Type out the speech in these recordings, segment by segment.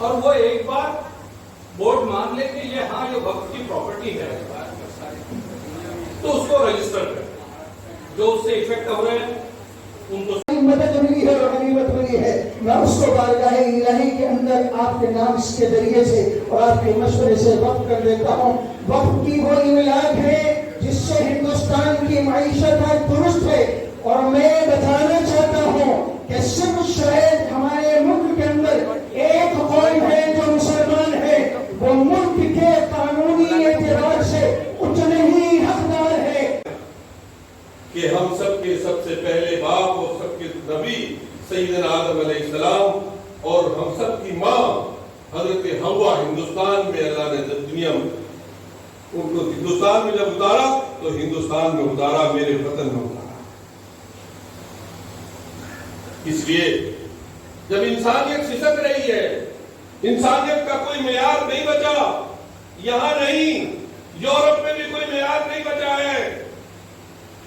और वो एक बार बोर्ड मान ले कि ये हाँ ये वक्त की प्रॉपर्टी है तो उसको रजिस्टर कर, जो उससे इफेक्ट हो रहे हैं उनको मदद मिली है और गनीमत मिली है। मैं उसको बारगाह इलाही के अंदर आपके नाम के जरिए से और आपके मशवरे से वक्त कर देता हूँ। वक्त की वो इमलाक है जिससे हिंदुस्तान की मईशत है दुरुस्त है। और मैं बताना चाहता हूँ कि सिर्फ शायद हमारे मुल्क के अंदर एक कौम है जो मुसलमान है, वो मुल्क के कानूनी एतबार से उतने ही हकदार है कि हम सबके सबसे पहले बाप और सबके नबी सैयदना आदम अलैहिस्सलाम और हम सब की माँ हजरत हवा हिंदुस्तान में अल्लाह ने दुनिया में उनको हिंदुस्तान में जब उतारा तो हिंदुस्तान में उतारा, मेरे वतन में उतारा। इसलिए जब इंसानियत सिसक रही है, इंसानियत का कोई मेयार नहीं बचा, यहाँ नहीं यूरोप में भी कोई मेयार नहीं बचा है।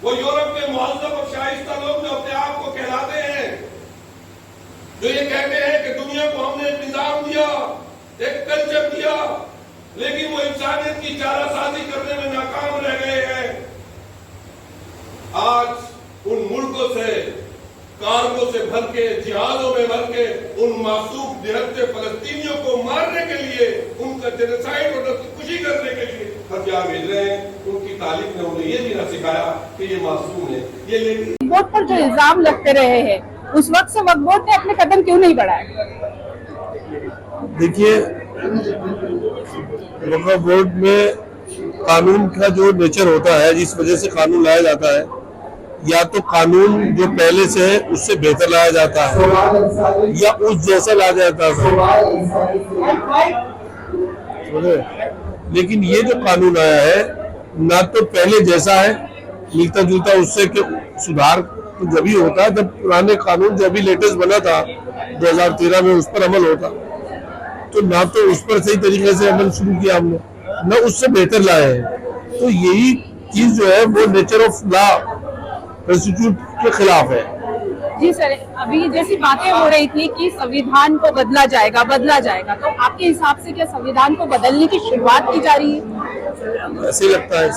वो यूरोप के मुहज़्ज़ब और शाइस्ता लोग जो अपने आप को कहलाते हैं, जो ये कहते हैं कि दुनिया को हमने एक निजाम दिया, एक कल्चर दिया, लेकिन वो इंसानियत की चारासाजी करने में नाकाम रह गए हैं। आज उन मुल्कों से कारगो से भर के जिहादों में भर के उन मासूम निहत्ते फलस्तीनियों को मारने के लिए, उनका जेनोसाइड और खुशी करने के लिए हथियार भेज रहे हैं। उनकी तालीम ने उन्हें ये भी ना सिखाया कि ये मासूम है। ये लेकिन वक्त पर जो इल्जाम लगते रहे हैं, उस वक्त से वक्फ बोर्ड ने अपने कदम क्यों नहीं बढ़ाए? देखिए, वक्फ बोर्ड में कानून का जो नेचर होता है, जिस वजह से कानून लाया जाता है, या तो कानून जो पहले से है उससे बेहतर लाया जाता है या उस जैसा लाया जाता है। लेकिन ये जो कानून आया है ना तो पहले जैसा है, मिलता जुलता उससे कि सुधार तो जब ही होता है जब पुराने कानून जो अभी लेटेस्ट बना था 2013 में उस पर अमल होता, तो ना तो उस पर सही तरीके से अमल शुरू किया हमने, ना उससे बेहतर लाए हैं। तो यही चीज जो है वो नेचर ऑफ लॉ कॉन्स्टिट्यूट के खिलाफ है। जी सर, अभी जैसी बातें हो रही थी कि संविधान को बदला जाएगा, तो आपके हिसाब से क्या संविधान को बदलने की शुरुआत की जा रही है? ऐसे लगता है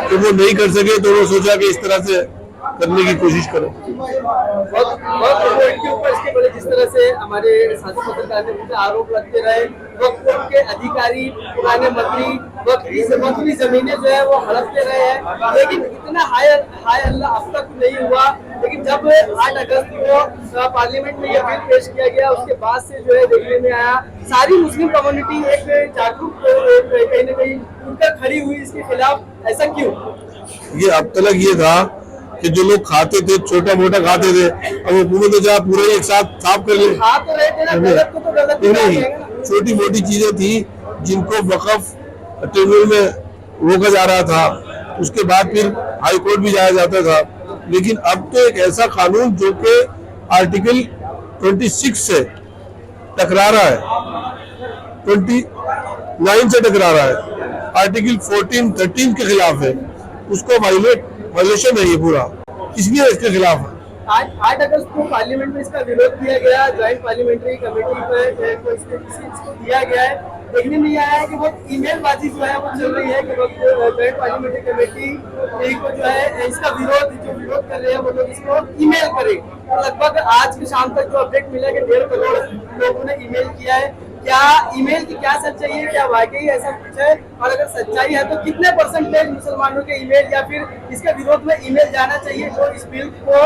तो वो नहीं कर सके तो वो सोचा कि इस तरह से करने की कोशिश करो। के ऊपर इसके पहले जिस तरह से हमारे साथी पत्रकार ने आरोप लगते रहे, वक्फ के अधिकारी, पुराने मंत्री वक्फ की जमीनें जो है वो हड़पते रहे हैं, लेकिन इतना हाय अल्लाह अब तक नहीं हुआ। लेकिन जब 8 अगस्त को पार्लियामेंट में यह बिल पेश किया गया, उसके बाद से जो है देखने में आया सारी मुस्लिम कम्युनिटी एक जागरूक कहीं न कहीं उनका खड़ी हुई इसके खिलाफ। ऐसा क्यों? ये अब तक ये था कि जो लोग खाते थे, छोटा मोटा खाते थे, अब हुकूमत ने जहाँ पूरा एक साथ साफ कर लिया। खा तो रहे थे ना, गलत को तो गलत नहीं, छोटी मोटी चीजें थी जिनको वक्फ ट्रिब्यूनल में रोका जा रहा था, उसके बाद फिर हाई कोर्ट भी जाया जाता था। लेकिन अब तो एक ऐसा कानून जो कि आर्टिकल 26 से टकरा रहा है, 29 से टकरा रहा है, आर्टिकल 14, 13 के खिलाफ है, उसको वायलेशन है ये पूरा, इसलिए इसके खिलाफ है। आज 8 अगस्त को पार्लियामेंट में इसका विरोध किया गया, ज्वाइंट पार्लियामेंट्री कमेटी पर इसको दिया गया है। देखने में आया है कि बहुत ईमेल बाजी जो है वो चल रही है कि ज्वाइंट पार्लियामेंट्री कमेटी को जो है इसका विरोध कर रहे हैं वो लोग इसको ईमेल करें। तो लगभग आज की शाम तक जो अपडेट मिला कि 1.5 करोड़ लोगों ने ईमेल किया है। क्या ईमेल की क्या सच्चाई है, क्या वाकई ऐसा कुछ है, और अगर सच्चाई है तो कितने % मुसलमानों के ईमेल या फिर इसके विरोध में ईमेल जाना चाहिए जो इस बिल को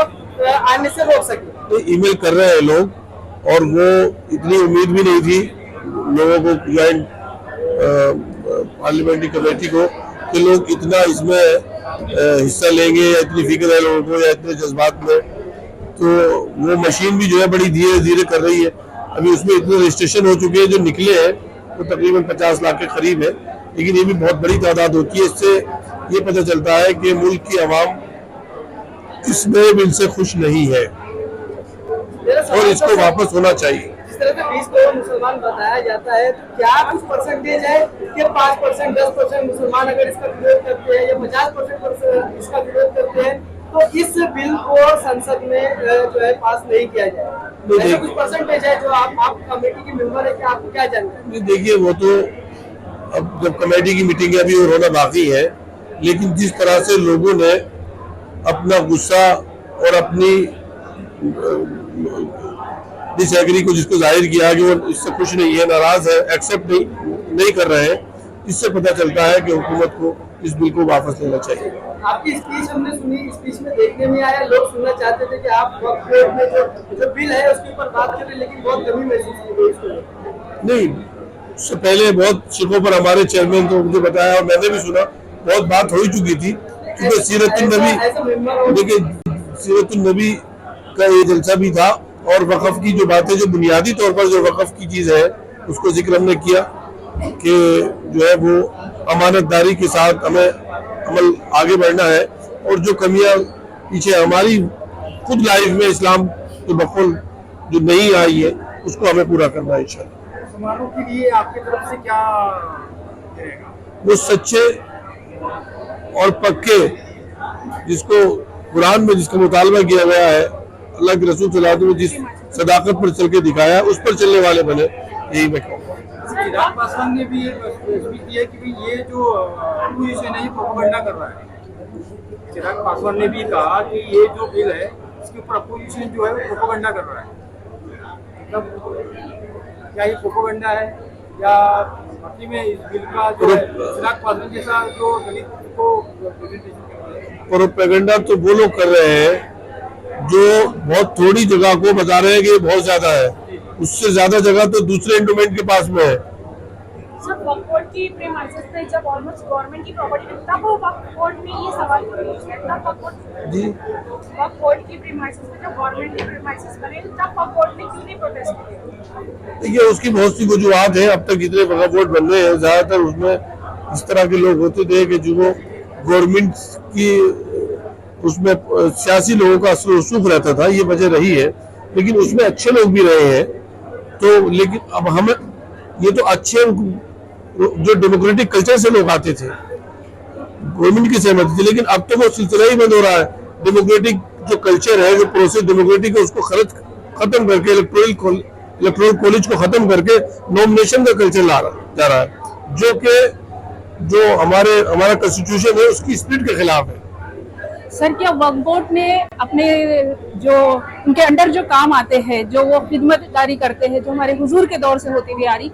आने से रोक सके? तो ईमेल कर रहे हैं लोग, और वो इतनी उम्मीद भी नहीं थी लोगों को, ज्वाइंट पार्लियामेंट्री कमेटी को, कि लोग इतना इसमें हिस्सा लेंगे, या इतनी फिक्र है लोगों को, या इतने जज्बात में। तो वो मशीन भी जो है बड़ी धीरे धीरे कर रही है। अभी उसमें इतने रजिस्ट्रेशन हो चुके हैं, जो निकले हैं वो तकरीबन 50 लाख के करीब है, लेकिन ये भी बहुत बड़ी तादाद होती है। इससे ये पता चलता है कि मुल्क की आवाम इस नए बिल से खुश नहीं है और इसको वापस होना चाहिए। जिस तरह से 20 करोड़ मुसलमान बताया जाता है, तो क्या कुछ % है कि 5%, 10% मुसलमान अगर इसका विरोध करते हैं या 50% इसका विरोध करते हैं तो इस बिल को संसद में जो है पास नहीं किया जाए? ऐसा कुछ परसेंटेज है जो आप कमेटी के मेंबर है, कि आपको क्या जानकारी? नहीं, देखिए वो तो अब जब कमेटी की मीटिंग है अभी और होना बाकी है, लेकिन जिस तरह से लोगों ने अपना गुस्सा और अपनी डिसएग्री को जिसको जाहिर किया कि वो इससे खुश नहीं है, नाराज है, एक्सेप्ट नहीं कर रहे हैं, इससे पता चलता है कि हुकूमत को इस बिल को वापस लेना चाहिए। आपकी स्पीच हमने सुनी, स्पीच में देखने में आया लोग सुनना चाहते थे कि आप वक्फ बोर्ड में जो बिल है उसके ऊपर बात कर रहे हैं, लेकिन बहुत कमी महसूस की गई इसको। नहीं, उससे पहले बहुत शिकों पर हमारे चेयरमैन को मुझे बताया और मैंने भी सुना, बहुत बात हो ही चुकी थी, क्योंकि सीरतुन्नबी, देखिए सीरतुन्नबी का ये जलसा भी था और वक़्फ़ की जो बातें, जो बुनियादी तौर पर जो वक़्फ़ की चीज़ है उसको जिक्र हमने किया कि जो है वो अमानतदारी के साथ हमें अमल आगे बढ़ना है और जो कमियां पीछे हमारी खुद लाइफ में इस्लाम के बखौल जो नहीं आई है उसको हमें पूरा करना है इंशाल्लाह। मुसलमानों के लिए आपकी तरफ से क्या रहेगा? वो सच्चे और पक्के, जिसको कुरान में जिसका मुतालबा किया गया है, अल्लाह के रसूल सल्लल्लाहु अलैहि वसल्लम ने जिस सदाकत पर चल के दिखाया उस पर चलने वाले बने, यही मैं कहूँगा। चिराग पासवान ने भी एक ट्वीट किया कि भाई ये जो अपोजिशन है ये प्रोपेगेंडा कर रहा है। चिराग पासवान ने भी कहा कि ये जो बिल है इसके ऊपर अपोजिशन जो है वो प्रोपेगेंडा कर रहा है। मतलब क्या ये प्रोपेगेंडा है या बाकी में इस बिल का जो है चिराग पासवान जैसा जो दलित को प्रेजेंटेशन कर रहा है? प्रोपेगेंडा तो वो लोग कर रहे हैं जो बहुत थोड़ी जगह को बता रहे हैं कि ये बहुत ज्यादा है, उससे ज्यादा जगह तो दूसरे एंडोमेंट के पास में है। सर वक्फ बोर्ड की प्रीमाइसेस पे जब ऑलमोस्ट गवर्नमेंट की प्रॉपर्टी थी तब वो वक्फ बोर्ड में ये सवाल क्यों किया? तब जी वक्फ बोर्ड की प्रीमाइसेस पे जब गवर्नमेंट की प्रीमाइसेस बने तब वक्फ बोर्ड ने क्यों नहीं प्रोटेस्ट किया? देखिए उसकी बहुत सी वजूहत है, अब तक जितने वक्फ बोर्ड बन रहे हैं ज्यादातर उसमें इस तरह के लोग होते थे कि जो गवर्नमेंट की उसमें सियासी लोगों का असर रसूख रहता था, ये वजह रही है, लेकिन उसमें अच्छे लोग भी रहे हैं। तो लेकिन अब हमें ये तो अच्छे जो डेमोक्रेटिक कल्चर से लोग आते थे गवर्नमेंट की सहमति थी, लेकिन अब तो वो सिलसिला ही बंद हो रहा है। डेमोक्रेटिक जो कल्चर है, जो प्रोसेस डेमोक्रेटिक है, उसको खत्म करके इलेक्टोरल कॉलेज को खत्म करके नॉमिनेशन का कल्चर जा रहा है, जो हमारा कॉन्स्टिट्यूशन है उसकी स्पिरिट के खिलाफ है। सर क्या वक्फ बोर्ड ने अपने जो उनके अंडर जो काम आते हैं, जो वो खिदमतदारी करते हैं, जो हमारे हुजूर के दौर से होती हुई आ रही,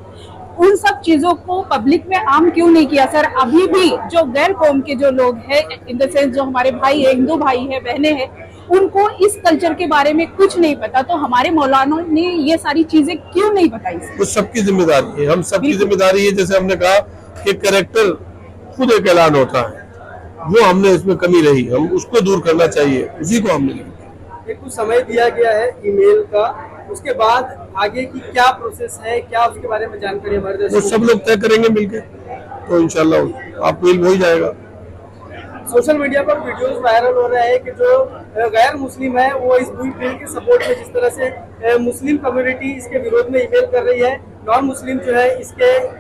उन सब चीजों को पब्लिक में आम क्यों नहीं किया? सर अभी भी जो गैर कौम के जो लोग हैं, इन द सेंस जो हमारे भाई है, हिंदू भाई है, बहनें हैं, उनको इस कल्चर के बारे में कुछ नहीं पता, तो हमारे मौलानों ने ये सारी चीजें क्यों नहीं बताई? वो सबकी जिम्मेदारी है, हम सबकी जिम्मेदारी है। जैसे हमने कहा कि कैरेक्टर खुद एक ऐलान होता है, वो हमने इसमें कमी रही, हम उसको दूर करना चाहिए, उसी को हमने लिखा। कुछ समय दिया गया है ईमेल का, उसके बाद आगे की क्या प्रोसेस है, क्या उसके बारे में जानकारी हमारे वो सब लोग तय करेंगे मिलके, तो इंशाल्लाह आपको इल्म हो ही जाएगा। सोशल मीडिया पर वीडियोस वायरल हो रहे हैं कि जो गैर मुस्लिम है वो इस बिल के सपोर्ट में, जिस तरह से मुस्लिम कम्युनिटी इसके विरोध में ईमेल कर रही है, नॉन मुस्लिम जो है इसके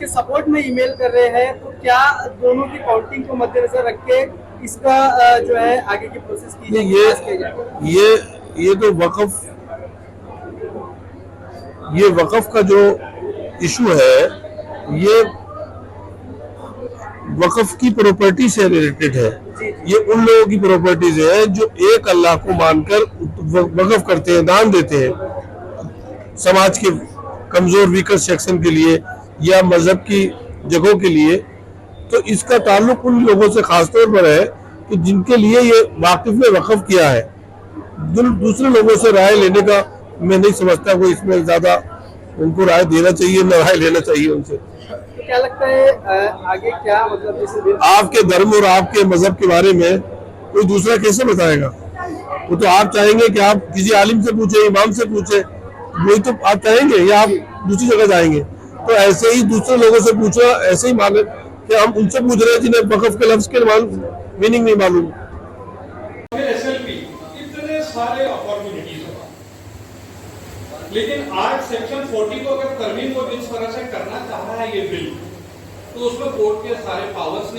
सपोर्ट में ईमेल कर रहे हैं, तो क्या दोनों की काउंटिंग को मद्देनजर रख के इसका जो है आगे की प्रोसेस की जाएगी? ये तो वक़्फ़ का जो इशू है, ये वक़्फ़ की प्रॉपर्टी से रिलेटेड है। ये उन लोगों की प्रॉपर्टीज है जो एक अल्लाह को मानकर वक़्फ़ करते हैं, दान देते हैं समाज के कमजोर वीकर सेक्शन के लिए या मजहब की जगहों के लिए। तो इसका ताल्लुक उन लोगों से खासतौर पर है कि जिनके लिए ये वाकिफ ने वक़्फ़ किया है। दूसरे लोगों से राय लेने का मैं नहीं समझता कोई इसमें ज्यादा उनको राय देना चाहिए, न राय लेना चाहिए उनसे। तो क्या लगता है आगे क्या मतलब जैसे आपके धर्म और आपके मजहब के बारे में कोई दूसरा कैसे बताएगा? वो तो आप चाहेंगे कि आप किसी आलिम से पूछे, इमाम से पूछे, वही तो आप चाहेंगे, या आप दूसरी जगह जाएंगे? तो ऐसे ही दूसरे लोगों से पूछना, ऐसे ही माने कि हम उनसे पूछ रहे हैं जिन्हें वक़्फ़ के लफ्ज़ के मीनिंग नहीं मालूम। SLP इतने सारे अपॉर्चुनिटीज है, लेकिन आज सेक्शन 40 को अगर करने को जिस तरह से करना चाह रहा है ये बिल, तो उसमें कोर्ट के सारे पावर्स नहीं